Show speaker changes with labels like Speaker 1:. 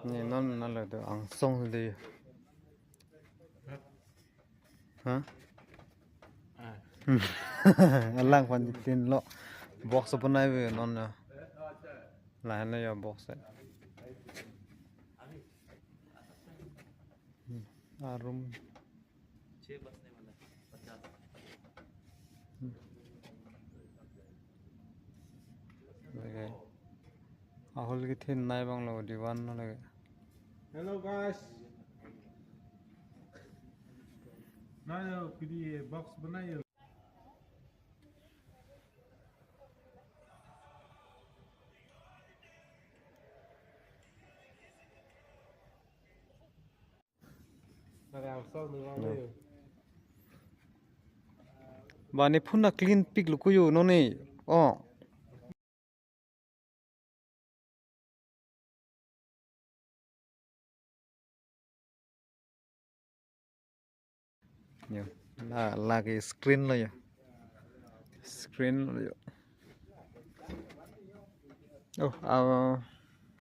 Speaker 1: Nhìn nó là được ăn xong đi hả anh lang phần tin lo box apa nai về non là này ya box room 6 बजने वाला 50 ahol ki thin nai bang lo diwan no lage.
Speaker 2: Hello guys. Now ये box बनाइए.
Speaker 1: Bani phun na clean pick lukuyu no ni oh là cái screen rồi screen rồi oh